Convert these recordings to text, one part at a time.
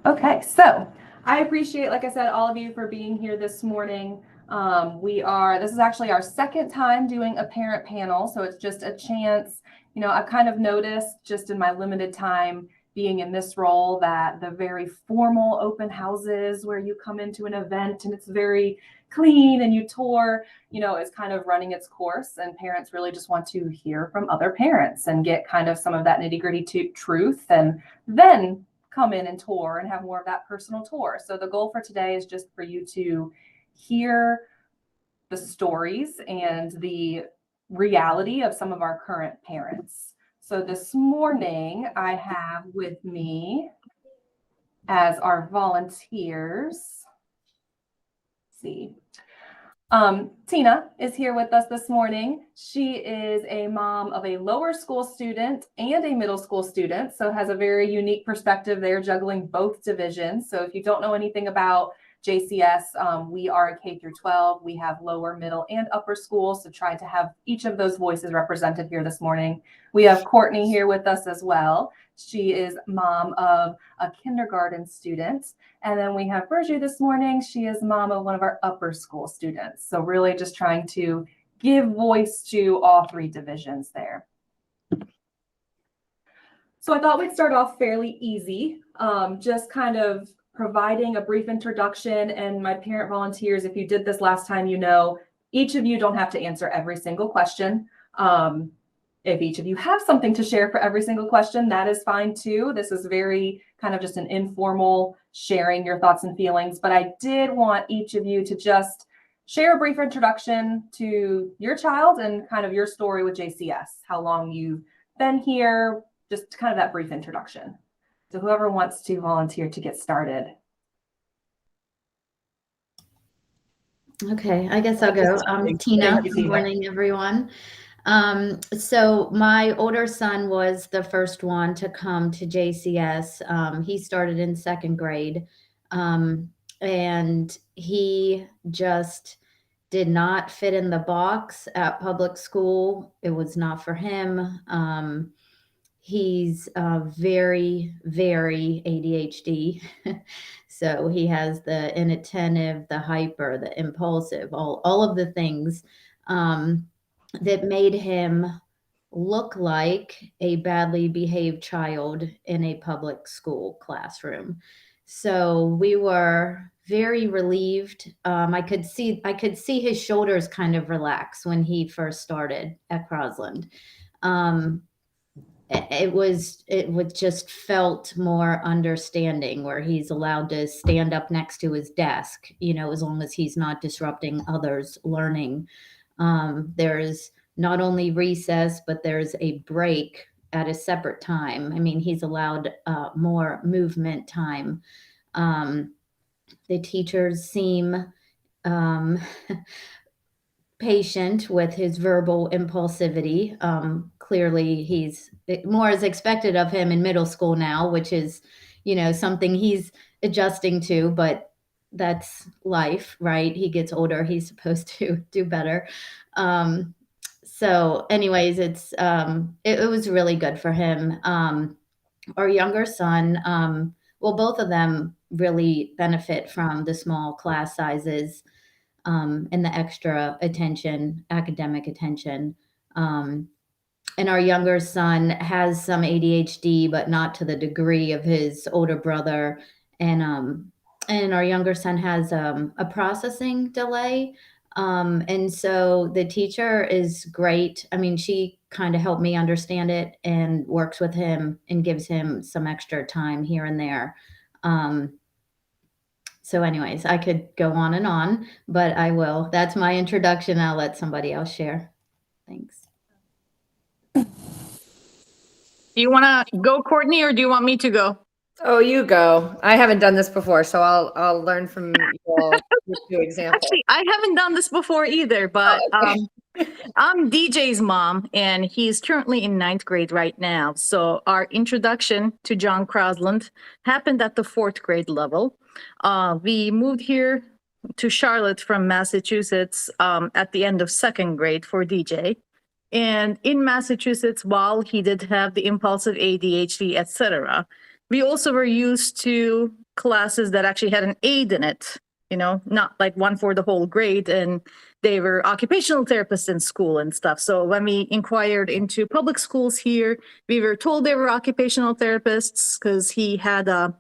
Okay, so I appreciate, like I said, all of you for being here this morning. This is actually our second time doing a parent panel, so it's just a chance. I've kind of noticed just in my limited time being in this role that the very formal open houses where you come into an event and it's very clean and you tour, is kind of running its course, and parents really just want to hear from other parents and get kind of some of that nitty-gritty truth, and then come in and tour and have more of that personal tour. So the goal for today is just for you to hear the stories and the reality of some of our current parents. So this morning I have with me as our volunteers, let's see, Tina is here with us this morning. She is a mom of a lower school student and a middle school student, so has a very unique perspective there, juggling both divisions. So if you don't know anything about JCS, we are a K through 12. We have lower, middle, and upper school, so try to have each of those voices represented here this morning. We have Courtney here with us as well. She is mom of a kindergarten student. And then we have Virgie this morning. She is mom of one of our upper school students. So really just trying to give voice to all three divisions there. So I thought we'd start off fairly easy, just kind of providing a brief introduction. And my parent volunteers, if you did this last time, each of you don't have to answer every single question. If each of you have something to share for every single question, that is fine too. This is very kind of just an informal sharing your thoughts and feelings, but I did want each of you to just share a brief introduction to your child and kind of your story with JCS, how long you've been here, just kind of that brief introduction. So whoever wants to volunteer to get started. Okay, I guess I'll go. I'm Tina. Good morning, everyone. So my older son was the first one to come to JCS. He started in second grade, and he just did not fit in the box at public school. It was not for him. He's very, very ADHD. So he has the inattentive, the hyper, the impulsive, all of the things that made him look like a badly behaved child in a public school classroom. So we were very relieved. I could see his shoulders kind of relax when he first started at Crosland. It just felt more understanding, where he's allowed to stand up next to his desk, as long as he's not disrupting others' learning. There's not only recess, but there's a break at a separate time. I mean, he's allowed more movement time. The teachers seem patient with his verbal impulsivity. Clearly, more is expected of him in middle school now, which is, something he's adjusting to, but that's life, right? He gets older, he's supposed to do better. So anyways, it was really good for him. Our younger son, well, both of them really benefit from the small class sizes, and the extra attention, academic attention. And our younger son has some ADHD, but not to the degree of his older brother. And our younger son has a processing delay. And so the teacher is great. I mean, she kind of helped me understand it and works with him and gives him some extra time here and there. So anyways, I could go on, but I will. That's my introduction. I'll let somebody else share. Thanks. Do you want to go, Courtney, or do you want me to go? Oh, you go. I haven't done this before, so I'll learn from your two examples. Actually, I haven't done this before either, but I'm DJ's mom, and he's currently in 9th grade right now. So our introduction to John Crosland happened at the 4th grade level. We moved here to Charlotte from Massachusetts at the end of 2nd grade for DJ. And in Massachusetts, while he did have the impulsive ADHD, etc., we also were used to classes that actually had an aide in it, not like one for the whole grade. And they were occupational therapists in school and stuff. So when we inquired into public schools here, we were told they were occupational therapists because he had a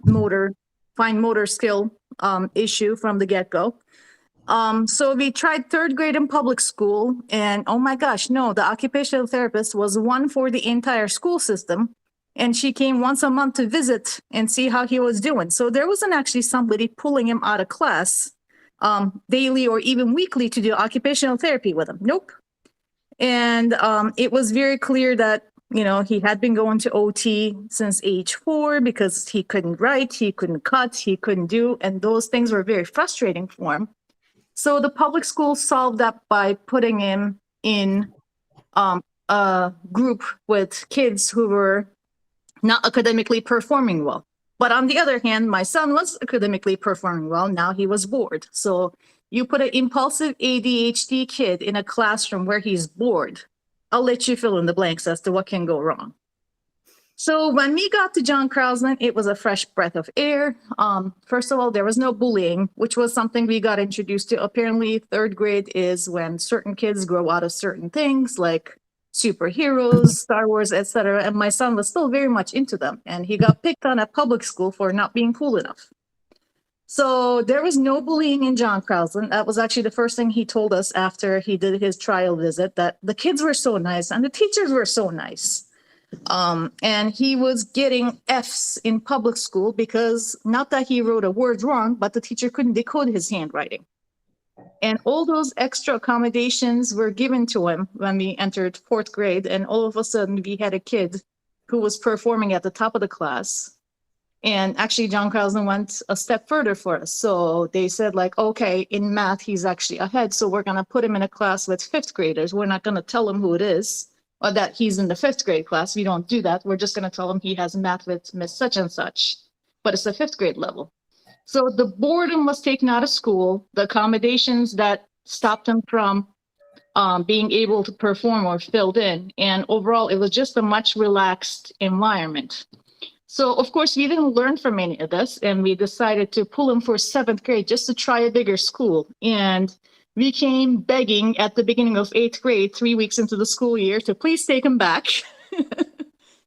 fine motor skill issue from the get-go. So we tried third grade in public school, and oh my gosh, no, the occupational therapist was one for the entire school system. And she came once a month to visit and see how he was doing. So there wasn't actually somebody pulling him out of class daily or even weekly to do occupational therapy with him. Nope. And it was very clear that, he had been going to OT since age 4 because he couldn't write, he couldn't cut, he couldn't do, and those things were very frustrating for him. So the public school solved that by putting him in a group with kids who were not academically performing well. But on the other hand, my son was academically performing well. Now he was bored. So you put an impulsive ADHD kid in a classroom where he's bored. I'll let you fill in the blanks as to what can go wrong. So when we got to John Crosland, it was a fresh breath of air. First of all, there was no bullying, which was something we got introduced to. Apparently, third grade is when certain kids grow out of certain things like superheroes, Star Wars, etc. And my son was still very much into them. And he got picked on at public school for not being cool enough. So there was no bullying in John Crosland. That was actually the first thing he told us after he did his trial visit, that the kids were so nice and the teachers were so nice. And he was getting F's in public school because not that he wrote a word wrong, but the teacher couldn't decode his handwriting. And all those extra accommodations were given to him when we entered 4th grade. And all of a sudden we had a kid who was performing at the top of the class. And actually John Crosland went a step further for us. So they said like, okay, in math, he's actually ahead. So we're going to put him in a class with 5th graders. We're not going to tell him who it is or that he's in the 5th grade class. We don't do that. We're just going to tell him he has math with Miss such and such, but it's a 5th grade level. So the boredom was taken out of school. The accommodations that stopped him from being able to perform were filled in. And overall, it was just a much relaxed environment. So of course, we didn't learn from any of this, and we decided to pull him for 7th grade just to try a bigger school. And we came begging at the beginning of 8th grade, 3 weeks into the school year, to please take him back.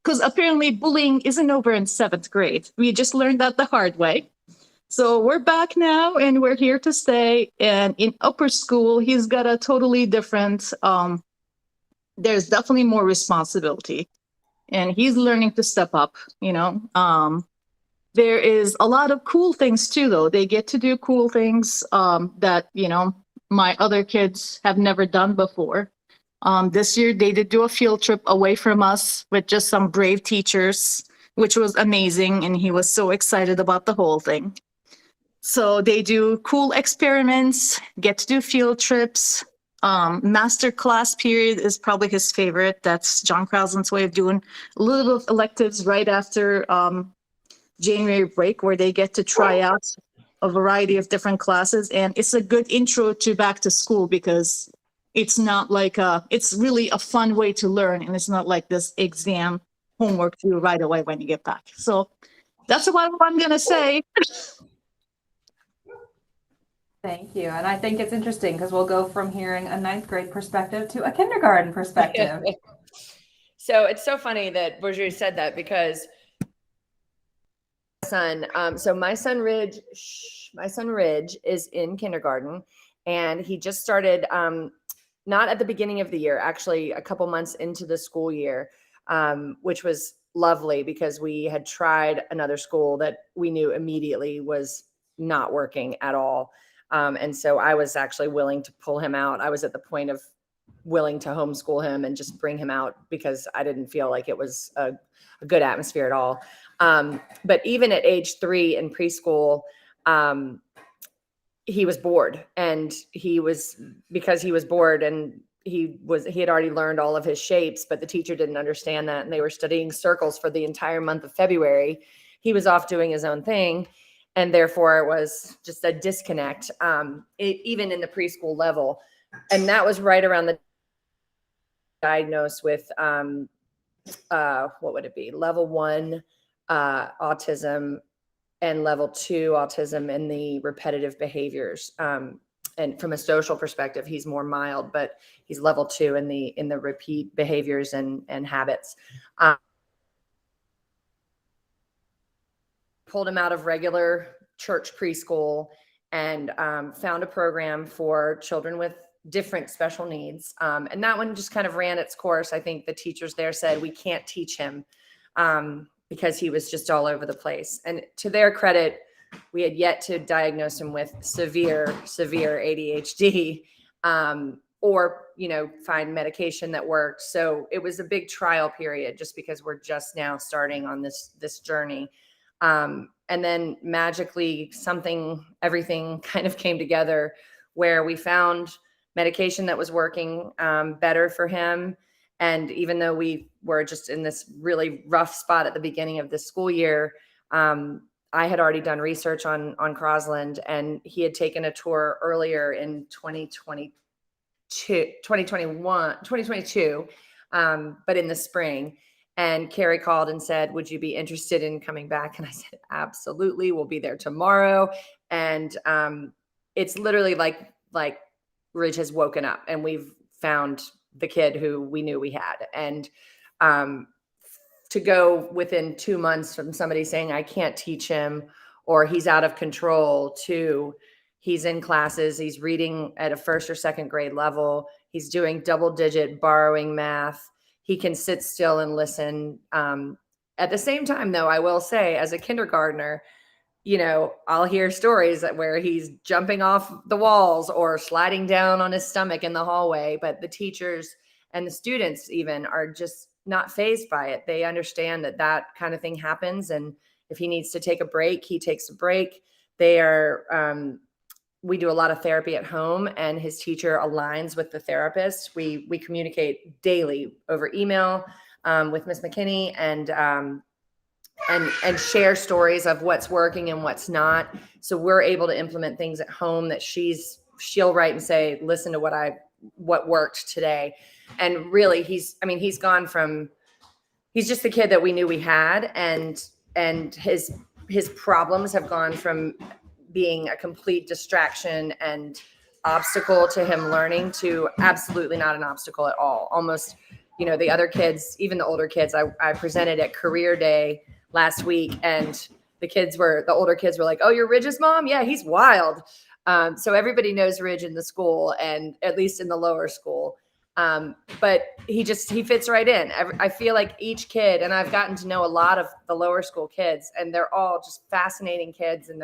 Because apparently bullying isn't over in 7th grade. We just learned that the hard way. So we're back now and we're here to stay. And in upper school, he's got a totally different, there's definitely more responsibility. And he's learning to step up, There is a lot of cool things too, though. They get to do cool things that, my other kids have never done before. This year, they did do a field trip away from us with just some brave teachers, which was amazing. And he was so excited about the whole thing. So they do cool experiments, get to do field trips. Master class period is probably his favorite. That's John Crosland's way of doing a little bit of electives right after January break, where they get to try out a variety of different classes. And it's a good intro to back to school because it's not like it's really a fun way to learn. And it's not like this exam homework due right away when you get back. So that's what I'm going to say. Thank you. And I think it's interesting because we'll go from hearing a 9th grade perspective to a kindergarten perspective. So it's so funny that Bourgeois said that because my son Ridge is in kindergarten, and he just started not at the beginning of the year, actually a couple months into the school year, which was lovely because we had tried another school that we knew immediately was not working at all. And so I was actually willing to pull him out. I was at the point of willing to homeschool him and just bring him out because I didn't feel like it was a good atmosphere at all. But even at age 3 in preschool, he was bored, and because he was bored and he had already learned all of his shapes, but the teacher didn't understand that. And they were studying circles for the entire month of February. He was off doing his own thing. And therefore it was just a disconnect, even in the preschool level. And that was right around the diagnosed with, what would it be? Level 1 autism and level 2 autism in the repetitive behaviors. And from a social perspective, he's more mild, but he's level 2 in the repeat behaviors and habits. Pulled him out of regular church preschool and found a program for children with different special needs. And that one just kind of ran its course. I think the teachers there said, we can't teach him because he was just all over the place. And to their credit, we had yet to diagnose him with severe ADHD or, find medication that worked. So it was a big trial period just because we're just now starting on this journey. And then magically everything kind of came together where we found medication that was working better for him. And even though we were just in this really rough spot at the beginning of the school year, I had already done research on Crosland, and he had taken a tour earlier in 2022, but in the spring. And Carrie called and said, would you be interested in coming back? And I said, absolutely. We'll be there tomorrow. And it's literally like Ridge has woken up and we've found the kid who we knew we had. And to go within 2 months from somebody saying, I can't teach him, or he's out of control, to he's in classes, he's reading at a 1st or 2nd grade level, he's doing double-digit borrowing math, he can sit still and listen. At the same time, though, I will say, as a kindergartner, I'll hear stories where he's jumping off the walls or sliding down on his stomach in the hallway, but the teachers and the students even are just not fazed by it. They understand that kind of thing happens. And if he needs to take a break, he takes a break. We do a lot of therapy at home, and his teacher aligns with the therapist. We communicate daily over email with Miss McKinney and share stories of what's working and what's not. So we're able to implement things at home that she'll write and say, listen to what worked today. And really he's gone from, he's just the kid that we knew we had. And his problems have gone from being a complete distraction and obstacle to him learning to absolutely not an obstacle at all. Almost, the other kids, even the older kids, I presented at Career Day last week, and the older kids were like, oh, you're Ridge's mom? Yeah, he's wild. So everybody knows Ridge in the school, and at least in the lower school. But he fits right in. I feel like each kid, and I've gotten to know a lot of the lower school kids, and they're all just fascinating kids, and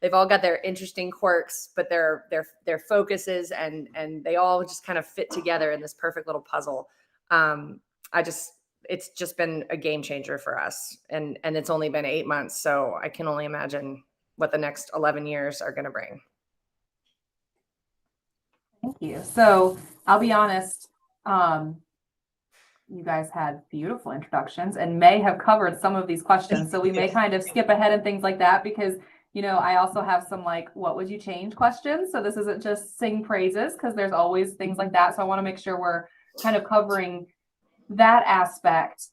they've all got their interesting quirks, but their focuses and they all just kind of fit together in this perfect little puzzle. It's just been a game changer for us, and it's only been 8 months. So I can only imagine what the next 11 years are going to bring. Thank you. So I'll be honest, you guys had beautiful introductions and may have covered some of these questions. So we may kind of skip ahead and things like that, because, I also have some what would you change questions? So this isn't just sing praises, because there's always things like that. So I want to make sure we're kind of covering that aspect.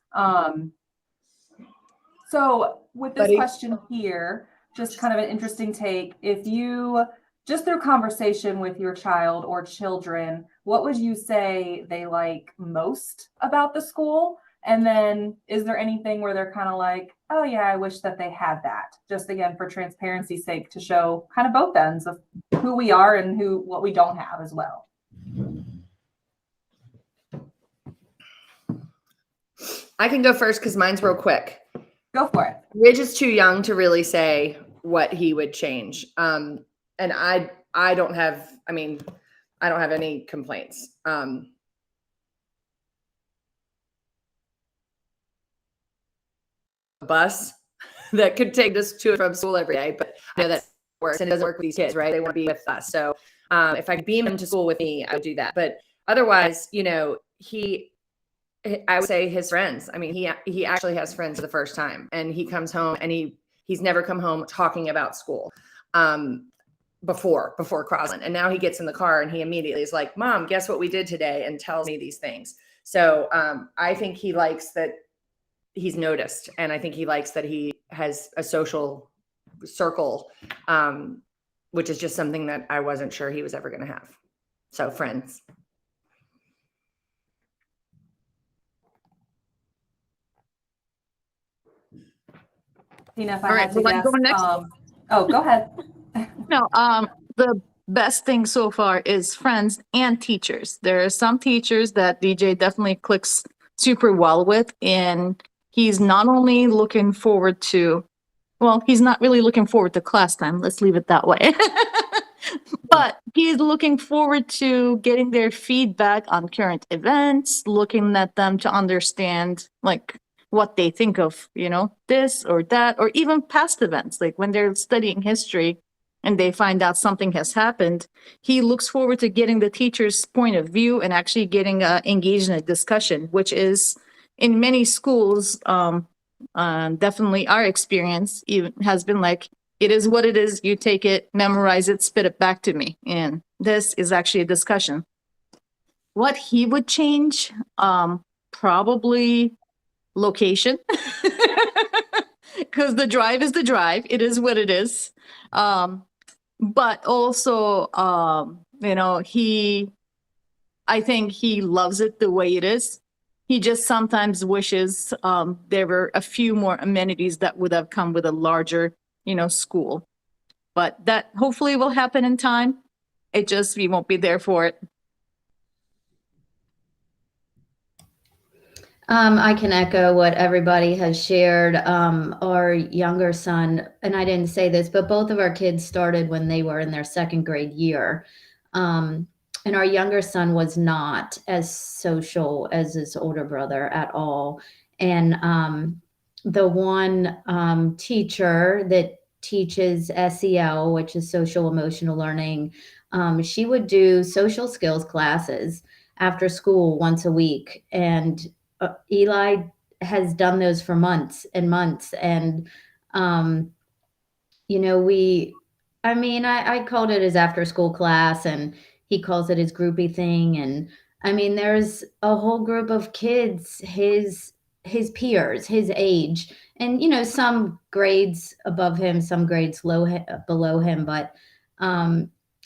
So with this question here, just kind of an interesting take. If you, just through conversation with your child or children, what would you say they like most about the school? And then is there anything where they're kind of like, oh yeah, I wish that they had that? Just again, for transparency's sake, to show kind of both ends of who we are and what we don't have as well. I can go first because mine's real quick. Go for it. Ridge is too young to really say what he would change. And I don't have any complaints. Bus that could take us to and from school every day, but I know that works, and it doesn't work with these kids, right? They want to be with us. So if I could beam him to school with me, I would do that. But otherwise, I would say his friends. He actually has friends for the first time, and he comes home, and he's never come home talking about school before Crosland. And now he gets in the car and he immediately is like, Mom, guess what we did today? And tells me these things. So I think he likes that he's noticed. And I think he likes that he has a social circle, which is just something that I wasn't sure he was ever going to have. So friends. Tina, if I All right, had to will I guess, go next? Oh, go ahead. No, the best thing so far is friends and teachers. There are some teachers that DJ definitely clicks super well with, and he's not only looking forward to, well, he's not really looking forward to class time. Let's leave it that way. But he's looking forward to getting their feedback on current events, looking at them to understand like what they think of, this or that, or even past events. Like when they're studying history and they find out something has happened, he looks forward to getting the teacher's point of view and actually getting engaged in a discussion, which is in many schools, definitely our experience even has been like, it is what it is. You take it, memorize it, spit it back to me. And this is actually a discussion. What he would change, probably location, because the drive is the drive. It is what it is. But also, I think he loves it the way it is. He just sometimes wishes there were a few more amenities that would have come with a larger, school. But that hopefully will happen in time. We won't be there for it. I can echo what everybody has shared. Our younger son, and I didn't say this, but both of our kids started when they were in their second grade year. And our younger son was not as social as his older brother at all. And the one teacher that teaches SEL, which is social emotional learning, she would do social skills classes after school once a week. And Eli has done those for months and months. And, I called it his after school class and he calls it his groupie thing. And I mean, there's a whole group of kids, his peers, his age, and, some grades above him, some grades below him, but,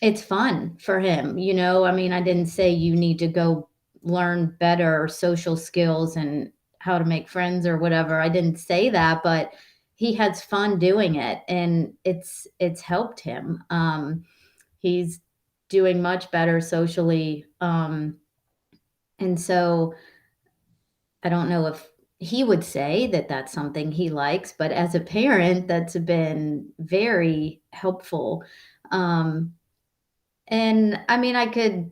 it's fun for him. I didn't say you need to go learn better social skills and how to make friends or whatever. I didn't say that, but he has fun doing it and it's helped him. He's doing much better socially. And so I don't know if he would say that that's something he likes, but as a parent, that's been very helpful. And I could,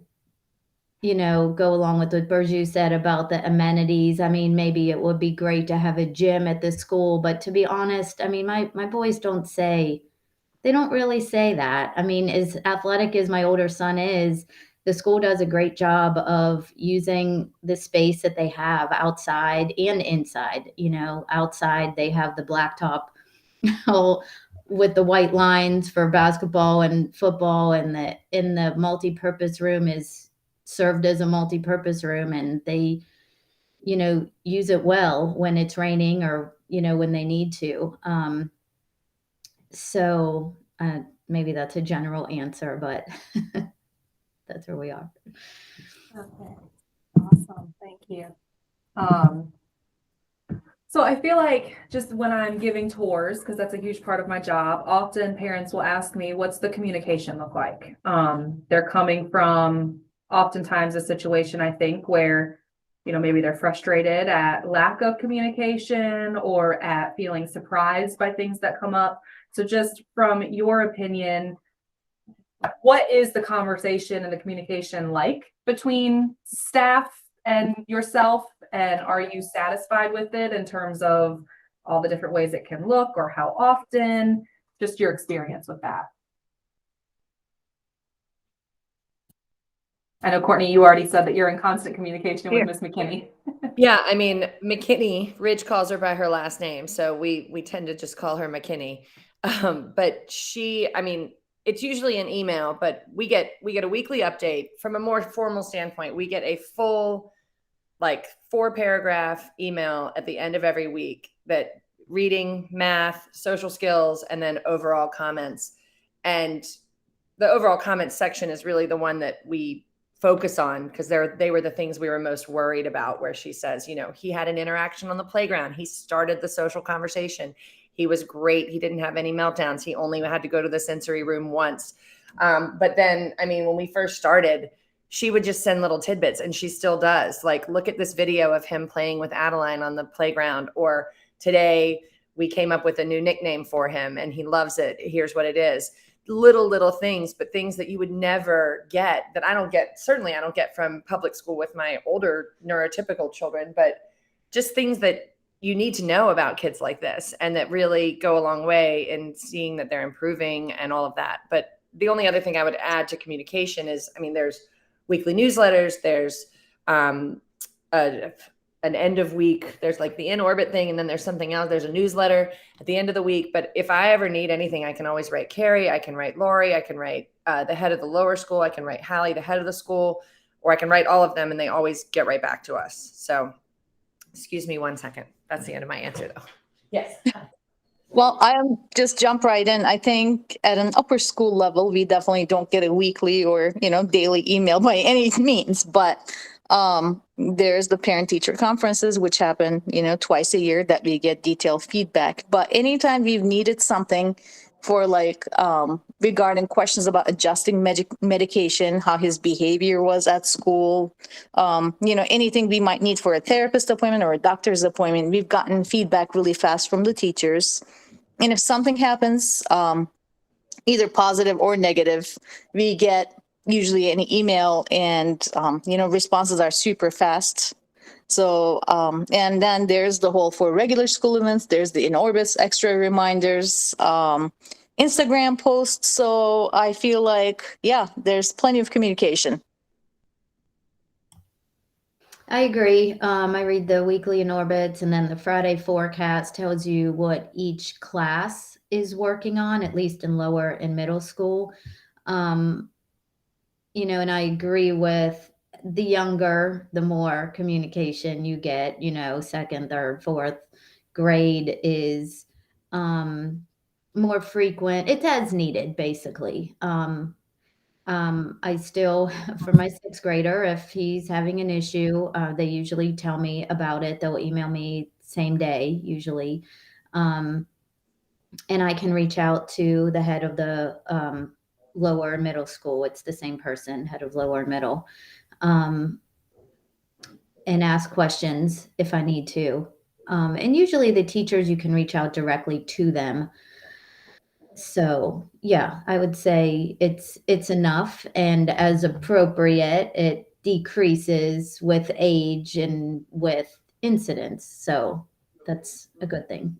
go along with what Burju said about the amenities. Maybe it would be great to have a gym at the school, but to be honest, my boys don't really say that. As athletic as my older son is, the school does a great job of using the space that they have outside and inside. Outside they have the blacktop with the white lines for basketball and football, and in the multi-purpose room is served as a multi-purpose room, and they use it well when it's raining or when they need to. So maybe that's a general answer, but that's where we are. Okay. Awesome. Thank you. So I feel like just when I'm giving tours, because that's a huge part of my job, often parents will ask me, what's the communication look like? They're coming from oftentimes a situation, I think, where, maybe they're frustrated at lack of communication or at feeling surprised by things that come up. So just from your opinion, what is the conversation and the communication like between staff and yourself? And are you satisfied with it in terms of all the different ways it can look or how often? Just your experience with that. I know, Courtney, you already said that you're in constant communication with Miss McKinney. Yeah, McKinney, Ridge calls her by her last name, so we tend to just call her McKinney. But she, it's usually an email, but we get a weekly update. From a more formal standpoint, we get a full 4-paragraph email at the end of every week that reading, math, social skills, and then overall comments. And the overall comments section is really the one that we focus on because they were the things we were most worried about, where she says, you know, he had an interaction on the playground. He started the social conversation. He was great. He didn't have any meltdowns. He only had to go to the sensory room once. But then, I mean, when we first started, she would just send little tidbits, and she still does. Like, look at this video of him playing with Adeline on the playground, or today we came up with a new nickname for him and he loves it. Here's what it is. Little things, but things that you would never get, that I don't get. Certainly I don't get from public school with my older neurotypical children, but just things that you need to know about kids like this, and that really go a long way in seeing that they're improving and all of that. But the only other thing I would add to communication is, I mean, there's weekly newsletters, there's an end of week, there's like the In Orbit thing, and then there's something else. There's a newsletter at the end of the week. But if I ever need anything, I can always write Carrie, I can write Lori, I can write the head of the lower school, I can write Hallie, the head of the school, or I can write all of them, and they always get right back to us. So excuse me 1 second. That's the end of my answer, though. Yes. Well, I'll just jump right in. I think at an upper school level, we definitely don't get a weekly or, daily email by any means, but there's the parent teacher conferences, which happen, twice a year, that we get detailed feedback. But anytime we've needed something for regarding questions about adjusting medication, how his behavior was at school, anything we might need for a therapist appointment or a doctor's appointment, we've gotten feedback really fast from the teachers. And if something happens, either positive or negative, we get usually an email, and, responses are super fast. So, and then there's the whole for regular school events, there's the In Orbits extra reminders, Instagram posts. So I feel like, there's plenty of communication. I agree. I read the weekly In Orbits, and then the Friday forecast tells you what each class is working on, at least in lower and middle school. And I agree with the younger, the more communication you get, second, third, fourth grade is more frequent. It's as needed, basically. I still, for my sixth grader, if he's having an issue, they usually tell me about it. They'll email me same day, usually. And I can reach out to the head of the lower and middle school. It's the same person, head of lower and middle, and ask questions if I need to. And usually the teachers, you can reach out directly to them. So yeah, I would say it's enough, and as appropriate, it decreases with age and with incidents. So that's a good thing.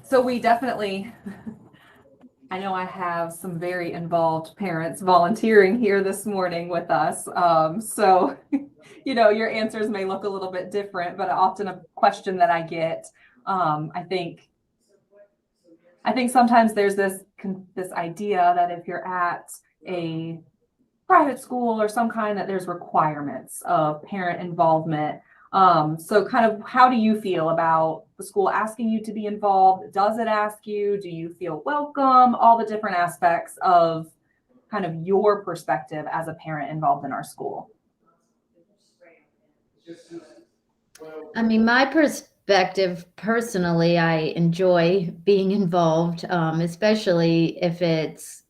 So we definitely, I know I have some very involved parents volunteering here this morning with us. So, your answers may look a little bit different, but often a question that I get, I think sometimes there's this idea that if you're at a private school or some kind, that there's requirements of parent involvement. So kind of, how do you feel about the school asking you to be involved? Does it ask you? Do you feel welcome? All the different aspects of kind of your perspective as a parent involved in our school. I mean, my perspective personally, I enjoy being involved, especially if it's,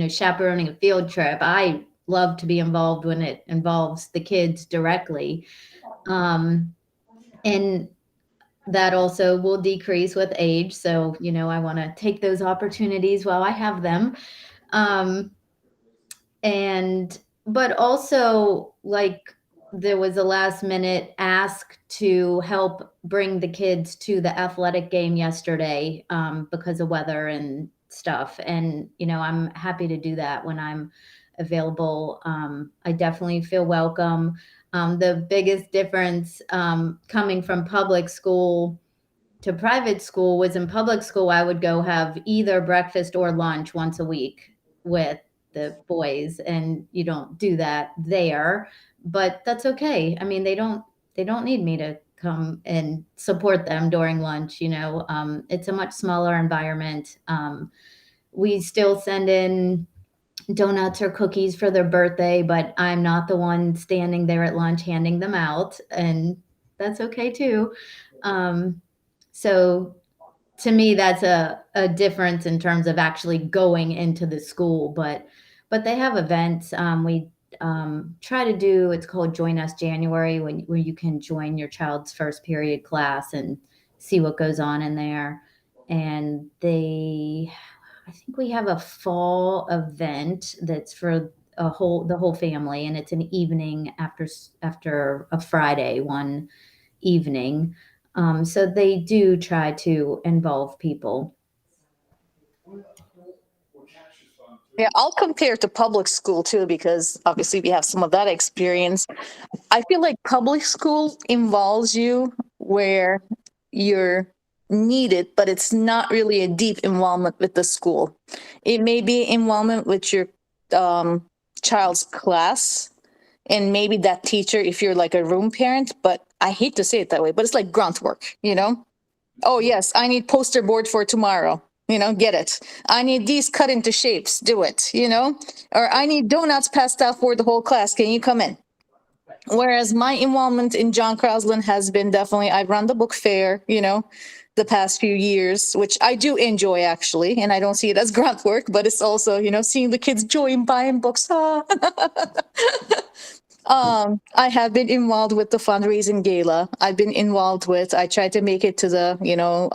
chaperoning a field trip. I love to be involved when it involves the kids directly. And that also will decrease with age. So, I want to take those opportunities while I have them. But also, there was a last minute ask to help bring the kids to the athletic game yesterday, because of weather and stuff. And, I'm happy to do that when I'm available. I definitely feel welcome. The biggest difference coming from public school to private school was, in public school, I would go have either breakfast or lunch once a week with the boys, and you don't do that there, but that's okay. I mean, they don't need me to come and support them during lunch, you know. It's a much smaller environment. We still send in donuts or cookies for their birthday, but I'm not the one standing there at lunch handing them out, and that's okay too. So to me, that's a difference in terms of actually going into the school, but they have events. We try to do, it's called Join Us January, where you can join your child's first period class and see what goes on in there. And I think we have a fall event that's for the whole family, and it's an evening after a Friday one evening. So they do try to involve people. Yeah, I'll compare to public school too, because obviously we have some of that experience. I feel like public school involves you where you're needed, but it's not really a deep involvement with the school. It may be involvement with your child's class and maybe that teacher if you're like a room parent, but I hate to say it that way, but it's like grunt work, you know? Oh, yes, I need poster board for tomorrow. You know, get it. I need these cut into shapes. Do it, you know? Or I need donuts passed out for the whole class. Can you come in? Whereas my involvement in John Crosland has been definitely, I've run the book fair, you know, the past few years, which I do enjoy actually. And I don't see it as grunt work, but it's also, you know, seeing the kids joy in buying books. I have been involved with the fundraising gala. I've been involved with, I tried to make it to the, you know,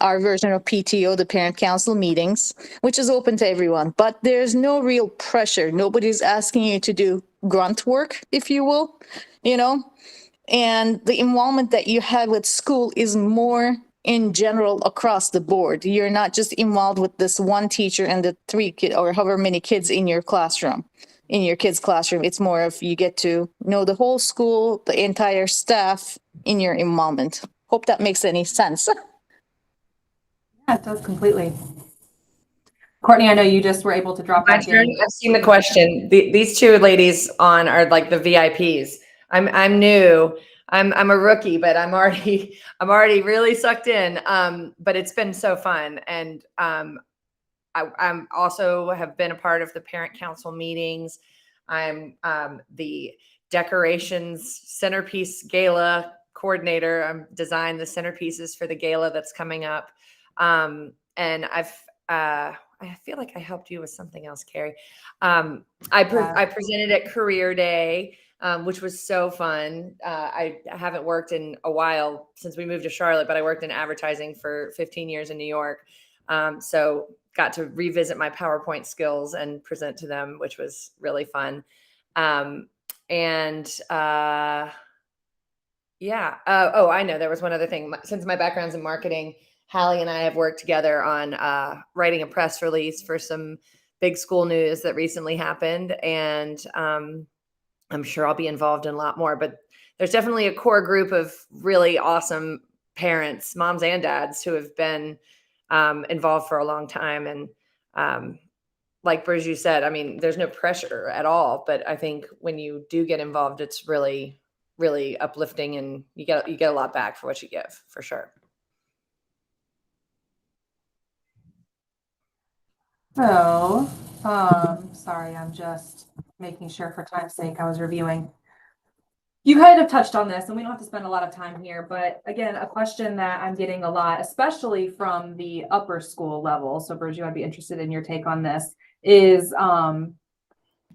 our version of PTO, the parent council meetings, which is open to everyone, but there's no real pressure. Nobody's asking you to do grunt work, if you will, you know, and the involvement that you have with school is more in general across the board. You're not just involved with this one teacher and the 3 kids or however many kids in your classroom. In your kids' classroom, it's more of you get to know the whole school, the entire staff in your involvement. Hope that makes any sense. Yeah, it does completely. Courtney, I know you just were able to drop My back turn. in. I've seen the question. These 2 ladies on are like the VIPs. I'm new. I'm a rookie, but I'm already really sucked in. But it's been so fun, and I'm also have been a part of the parent council meetings. I'm the decorations centerpiece gala coordinator. I'm designed the centerpieces for the gala that's coming up. And I feel like I helped you with something else, Carrie. I presented at Career Day, which was so fun. I haven't worked in a while since we moved to Charlotte, but I worked in advertising for 15 years in New York. So got to revisit my PowerPoint skills and present to them, which was really fun. Yeah. Oh, I know. There was one other thing. Since my background's in marketing, Hallie and I have worked together on writing a press release for some big school news that recently happened. And I'm sure I'll be involved in a lot more, but there's definitely a core group of really awesome parents, moms and dads, who have been involved for a long time. And like Bridget said, I mean, there's no pressure at all, but I think when you do get involved, it's really, really uplifting, and you get a lot back for what you give, for sure. So, sorry, I'm just making sure for time's sake, I was reviewing. You kind of touched on this, and we don't have to spend a lot of time here, but again, a question that I'm getting a lot, especially from the upper school level. So Bridget, I'd be interested in your take on this, is,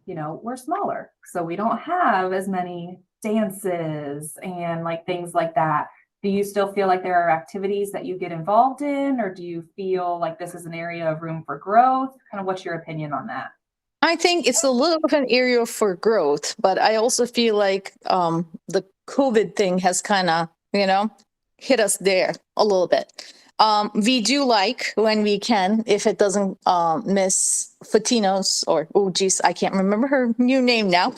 you know, we're smaller, so we don't have as many dances and like things like that. Do you still feel like there are activities that you get involved in, or do you feel like this is an area of room for growth? Kind of what's your opinion on that? I think it's a little bit of an area for growth, but I also feel like the COVID thing has kind of, you know, hit us there a little bit. We do like when we can, if it doesn't miss Fatino's, or, oh geez, I can't remember her new name now.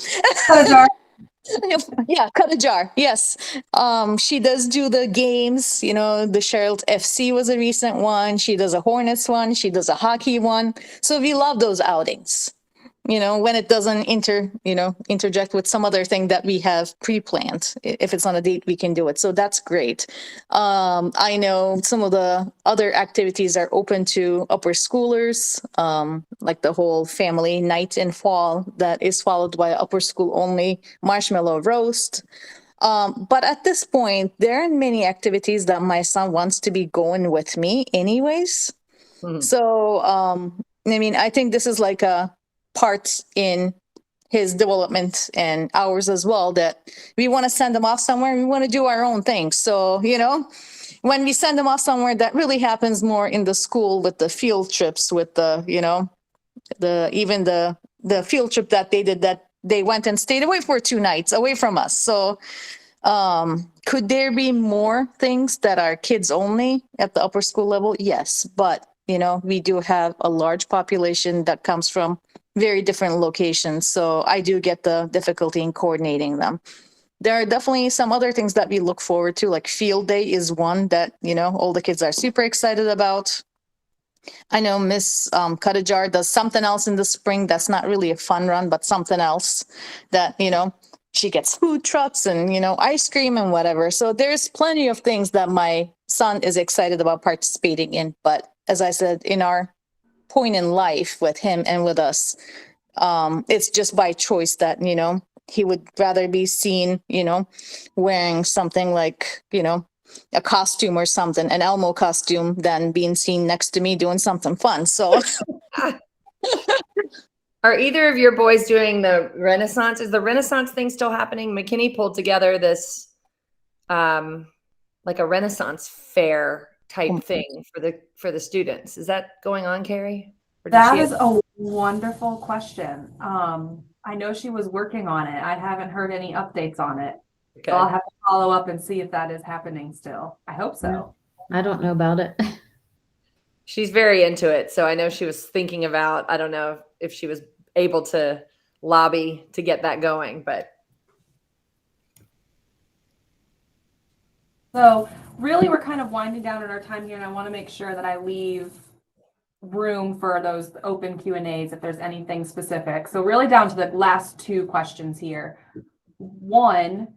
Yeah, cut a jar. Yes. She does do the games, the Cheryl FC was a recent one. She does a Hornets one. She does a hockey one. So we love those outings, when it doesn't interject with some other thing that we have pre-planned. If it's on a date, we can do it. So that's great. I know some of the other activities are open to upper schoolers, like the whole family night in fall that is followed by upper school only marshmallow roast. But at this point, there are many activities that my son wants to be going with me anyways. So, I think this is like a part in his development and ours as well, that we want to send them off somewhere. We want to do our own thing. So, when we send them off somewhere, that really happens more in the school with the field trips, with the field trip that they did, that they went and stayed away for 2 nights away from us. So could there be more things that are kids only at the upper school level? Yes, but we do have a large population that comes from very different locations. So I do get the difficulty in coordinating them. There are definitely some other things that we look forward to, like field day is one that, all the kids are super excited about. I know Miss Cuttajar does something else in the spring that's not really a fun run, but something else that, she gets food trucks and, ice cream and whatever. So there's plenty of things that my son is excited about participating in. But as I said, in our point in life with him and with us, it's just by choice that, he would rather be seen, wearing something like, a costume or something, an Elmo costume, than being seen next to me doing something fun. So are either of your boys doing the Renaissance? Is the Renaissance thing still happening? McKinney pulled together this like a Renaissance fair type thing for the students. Is that going on, Carrie? That is a wonderful question. I know she was working on it. I haven't heard any updates on it. Okay. So I'll have to follow up and see if that is happening still. I hope so. I don't know about it. She's very into it. So I know she was thinking about, I don't know if she was able to lobby to get that going, but. So really, we're kind of winding down in our time here, and I want to make sure that I leave room for those open Q&As if there's anything specific. So really down to the last 2 questions here. One,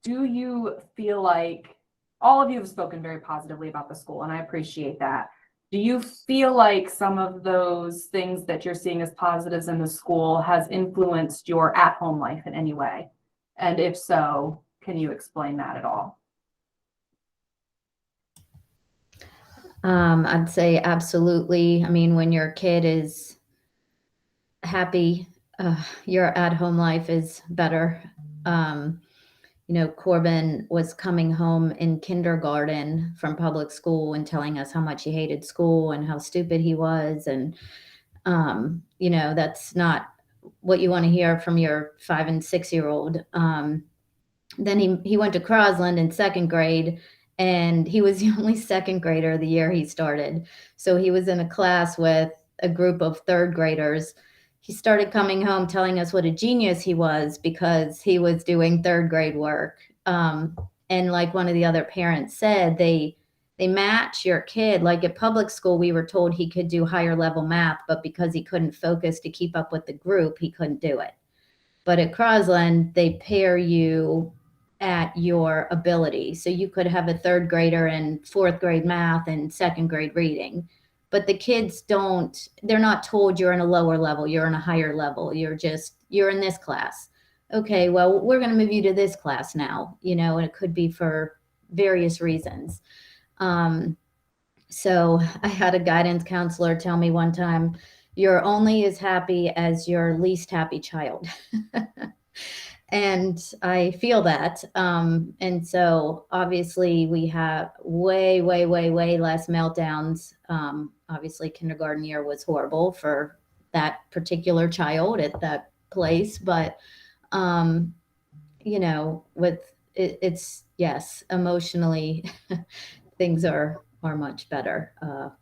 do you feel like, all of you have spoken very positively about the school, and I appreciate that. Do you feel like some of those things that you're seeing as positives in the school has influenced your at-home life in any way? And if so, can you explain that at all? I'd say absolutely. I mean, when your kid is happy, your at-home life is better. Corbin was coming home in kindergarten from public school and telling us how much he hated school and how stupid he was. And, that's not what you want to hear from your 5 and 6-year-old. Then he went to Crosland in 2nd grade, and he was the only 2nd grader the year he started. So he was in a class with a group of 3rd graders. He started coming home telling us what a genius he was because he was doing 3rd grade work. And like one of the other parents said, they match your kid. Like at public school, we were told he could do higher level math, but because he couldn't focus to keep up with the group, he couldn't do it. But at Crosland, they pair you at your ability. So you could have a 3rd grader in 4th grade math and 2nd grade reading. But the kids they're not told you're in a lower level, you're in a higher level. You're in this class. Okay, well, we're going to move you to this class now, and it could be for various reasons. So I had a guidance counselor tell me one time, you're only as happy as your least happy child. And I feel that. And so obviously we have way, way, way, way less meltdowns. Obviously kindergarten year was horrible for that particular child at that place. But, it's yes, emotionally things are much better.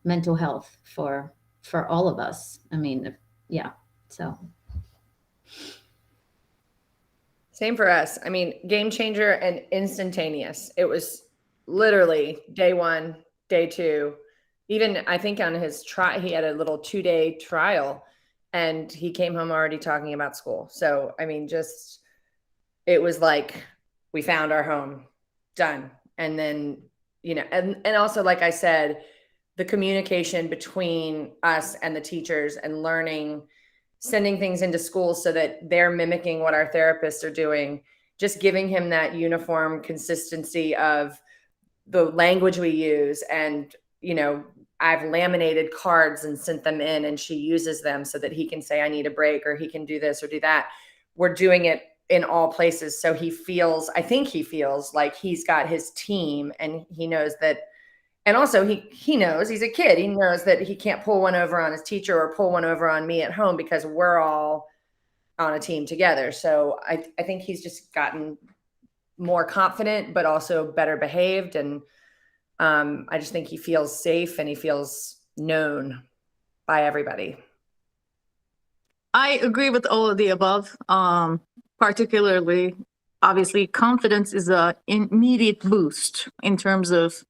Mental health for all of us. I mean, yeah, so. Same for us. I mean, game changer and instantaneous. It was literally day 1, day 2. Even I think on his he had a little 2-day trial and he came home already talking about school. So, I mean, just, it was like we found our home, done. And then, and also, like I said, the communication between us and the teachers and learning, sending things into school so that they're mimicking what our therapists are doing, just giving him that uniform consistency of the language we use. And, I've laminated cards and sent them in and she uses them so that he can say, I need a break, or he can do this or do that. We're doing it in all places. So I think he feels like he's got his team and he knows that. And also he knows he's a kid. He knows that he can't pull one over on his teacher or pull one over on me at home because we're all on a team together. So I think he's just gotten more confident, but also better behaved. And I just think he feels safe and he feels known by everybody. I agree with all of the above. Particularly, obviously, confidence is an immediate boost in terms of,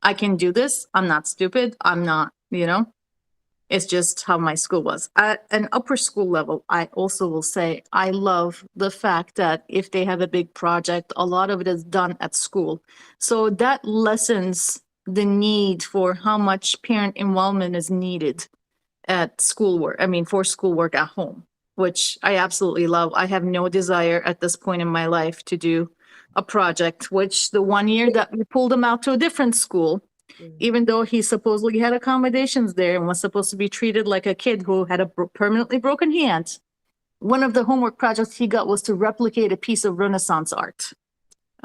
I can do this. I'm not stupid. I'm not, it's just how my school was. At an upper school level, I also will say I love the fact that if they have a big project, a lot of it is done at school. So that lessens the need for how much parent involvement is needed at schoolwork. For schoolwork at home, which I absolutely love. I have no desire at this point in my life to do a project, which the one year that we pulled him out to a different school, even though he supposedly had accommodations there and was supposed to be treated like a kid who had a permanently broken hand, one of the homework projects he got was to replicate a piece of Renaissance art.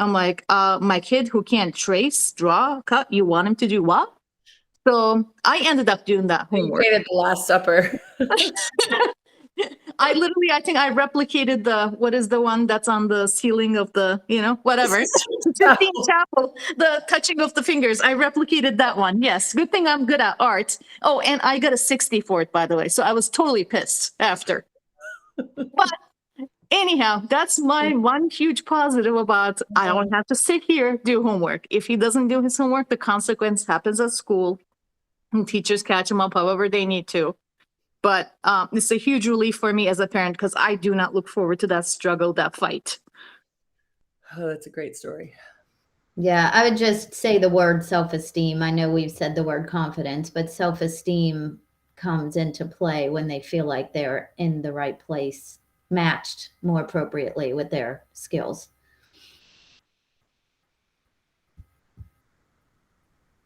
I'm like, my kid who can't trace, draw, cut, you want him to do what? So I ended up doing that homework. You the Last Supper. I think I replicated what is the one that's on the ceiling of the, whatever. Sistine Chapel, the touching of the fingers. I replicated that one. Yes. Good thing I'm good at art. Oh, and I got a 60 for it, by the way. So I was totally pissed after. But anyhow, that's my one huge positive about, I don't have to sit here, do homework. If he doesn't do his homework, the consequence happens at school and teachers catch him up however they need to. But it's a huge relief for me as a parent because I do not look forward to that struggle, that fight. Oh, that's a great story. Yeah, I would just say the word self-esteem. I know we've said the word confidence, but self-esteem comes into play when they feel like they're in the right place, matched more appropriately with their skills.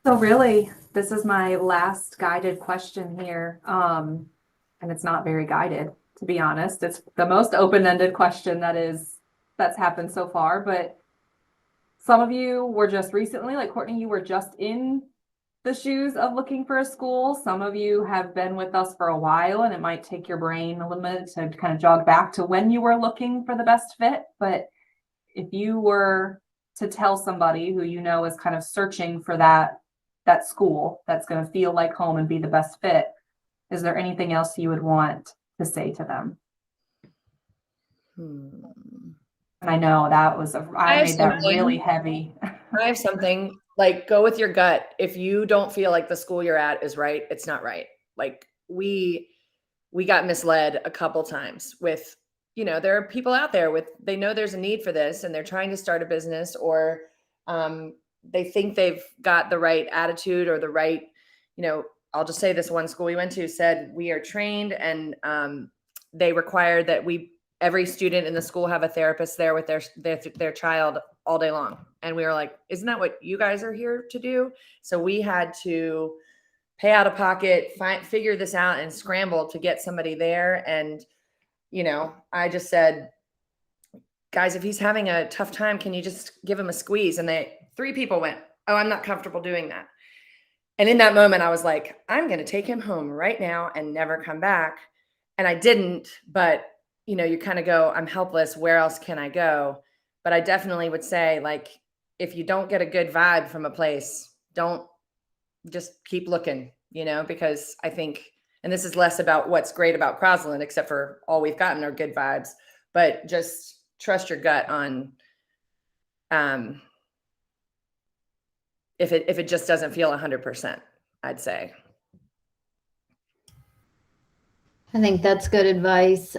So really, this is my last guided question here. And it's not very guided, to be honest. It's the most open-ended question that's happened so far. But some of you were just recently, like Courtney, you were just in the shoes of looking for a school. Some of you have been with us for a while, and it might take your brain a little minute to kind of jog back to when you were looking for the best fit. But if you were to tell somebody who is kind of searching for that school that's going to feel like home and be the best fit, is there anything else you would want to say to them? And I know that was I made that really heavy. I have something, like, go with your gut. If you don't feel like the school you're at is right, it's not right. Like we got misled a couple times with, there are people out there they know there's a need for this and they're trying to start a business, or they think they've got the right attitude or the right, I'll just say this one school we went to said we are trained, and they required that every student in the school have a therapist there with their child all day long. And we were like, isn't that what you guys are here to do? So we had to pay out of pocket, figure this out and scramble to get somebody there. And, I just said, guys, if he's having a tough time, can you just give him a squeeze? And 3 people went, oh, I'm not comfortable doing that. And in that moment, I was like, I'm going to take him home right now and never come back. And I didn't, but you kind of go, I'm helpless. Where else can I go? But I definitely would say, like, if you don't get a good vibe from a place, don't just keep looking, because I think, and this is less about what's great about Crosland, except for all we've gotten are good vibes, but just trust your gut on if it just doesn't feel 100%, I'd say. I think that's good advice.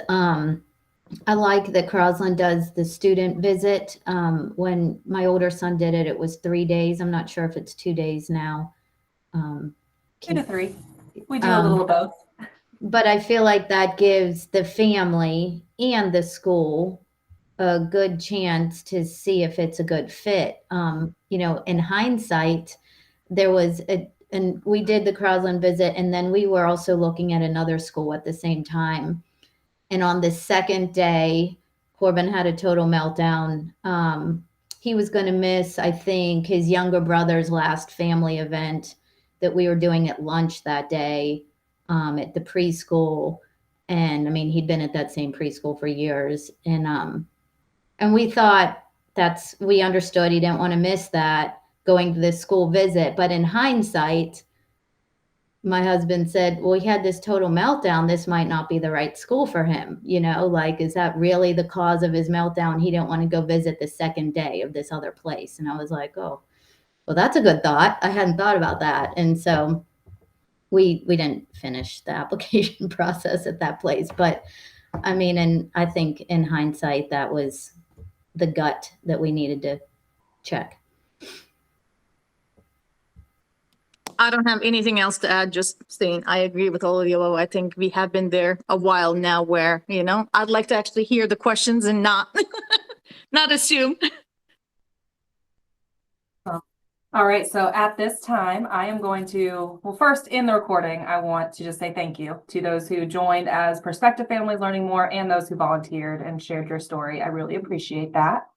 I like that Crosland does the student visit. When my older son did it, it was 3 days. I'm not sure if it's 2 days now. 2 to 3. We do a little of both. But I feel like that gives the family and the school a good chance to see if it's a good fit. You know, in hindsight, there was and we did the Crosland visit, and then we were also looking at another school at the same time. And on the second day, Corbin had a total meltdown. He was going to miss, I think, his younger brother's last family event that we were doing at lunch that day at the preschool. And I mean, he'd been at that same preschool for years. And we thought we understood he didn't want to miss that going to this school visit. But in hindsight, my husband said, well, he had this total meltdown. This might not be the right school for him. You know, like, is that really the cause of his meltdown? He didn't want to go visit the second day of this other place. And I was like, oh, well, that's a good thought. I hadn't thought about that. And so we didn't finish the application process at that place. But I mean, and I think in hindsight, that was the gut that we needed to check. I don't have anything else to add, just saying I agree with all of you. I think we have been there a while now where, you know, I'd like to actually hear the questions and not assume. All right, so at this time, I am going to, well, first in the recording, I want to just say thank you to those who joined as prospective families learning more and those who volunteered and shared your story. I really appreciate that.